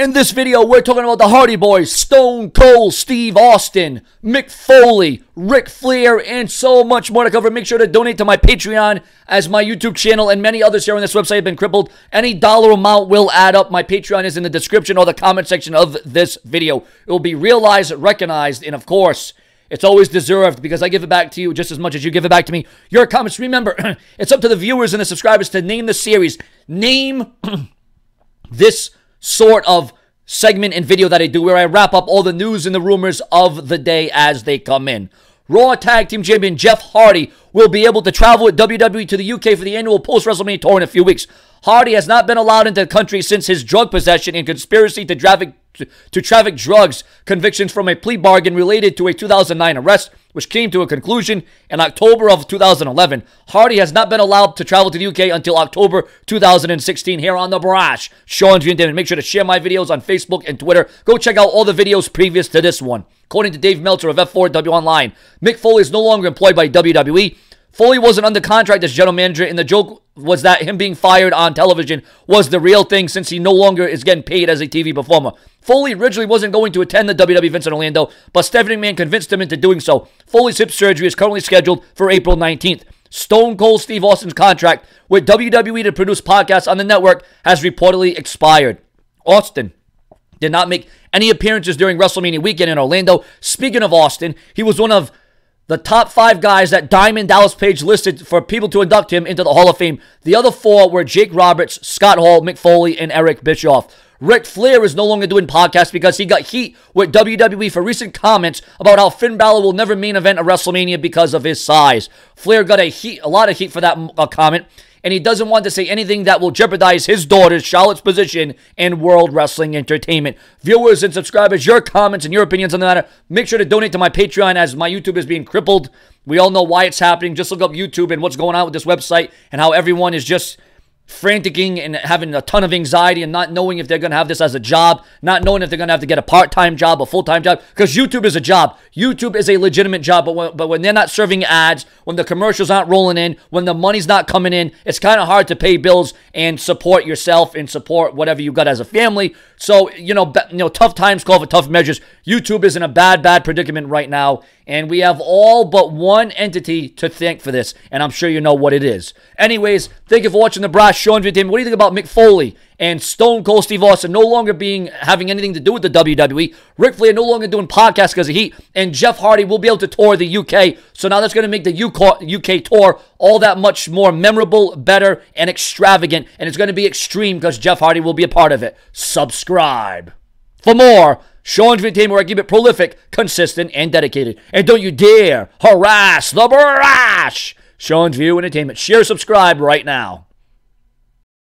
In this video, we're talking about the Hardy Boys, Stone Cold Steve Austin, Mick Foley, Ric Flair, and so much more to cover. Make sure to donate to my Patreon, as my YouTube channel and many others here on this website have been crippled. Any dollar amount will add up. My Patreon is in the description or the comment section of this video. It will be realized, recognized, and of course, it's always deserved because I give it back to you just as much as you give it back to me. Your comments, remember, it's up to the viewers and the subscribers to name the series. Name this sort of segment and video that I do where I wrap up all the news and the rumors of the day as they come in. Raw Tag Team Champion Jeff Hardy will be able to travel with WWE to the UK for the annual post-WrestleMania tour in a few weeks. Hardy has not been allowed into the country since his drug possession and conspiracy to traffic drugs convictions from a plea bargain related to a 2009 arrest, which came to a conclusion in October of 2011. Hardy has not been allowed to travel to the UK until October 2016 here on The Brash. Sean V. and make sure to share my videos on Facebook and Twitter. Go check out all the videos previous to this one. According to Dave Meltzer of F4W Online, Mick Foley is no longer employed by WWE. Foley wasn't under contract as general manager, and the joke was that him being fired on television was the real thing since he no longer is getting paid as a TV performer. Foley originally wasn't going to attend the WWE events in Orlando, but Stephanie McMahon convinced him into doing so. Foley's hip surgery is currently scheduled for April 19th. Stone Cold Steve Austin's contract with WWE to produce podcasts on the network has reportedly expired. Austin did not make any appearances during WrestleMania weekend in Orlando. Speaking of Austin, he was one of the top 5 guys that Diamond Dallas Page listed for people to induct him into the Hall of Fame. The other 4 were Jake Roberts, Scott Hall, Mick Foley, and Eric Bischoff. Ric Flair is no longer doing podcasts because he got heat with WWE for recent comments about how Finn Balor will never main event a WrestleMania because of his size. Flair got a lot of heat for that comment, and he doesn't want to say anything that will jeopardize his daughter, Charlotte's position in World Wrestling Entertainment. Viewers and subscribers, your comments and your opinions on the matter, make sure to donate to my Patreon as my YouTube is being crippled. We all know why it's happening. Just look up YouTube and what's going on with this website and how everyone is just franticing and having a ton of anxiety and not knowing if they're going to have this as a job, not knowing if they're going to have to get a part-time job, a full-time job, because YouTube is a job. YouTube is a legitimate job, but when they're not serving ads, when the commercials aren't rolling in, when the money's not coming in, it's kind of hard to pay bills and support yourself and support whatever you got as a family. So, tough times call for tough measures. YouTube is in a bad predicament right now, and we have all but one entity to thank for this, and I'm sure you know what it is. Anyways, thank you for watching The Brash. Sean V. What do you think about Mick Foley and Stone Cold Steve Austin no longer having anything to do with the WWE? Ric Flair no longer doing podcasts because of heat, and Jeff Hardy will be able to tour the UK. So now that's going to make the UK tour all that much more memorable, better, and extravagant, and it's going to be extreme because Jeff Hardy will be a part of it. Subscribe for more Sean's Entertainment, where I keep it prolific, consistent, and dedicated. And don't you dare harass The Brash. Sean's View Entertainment. Share, subscribe right now.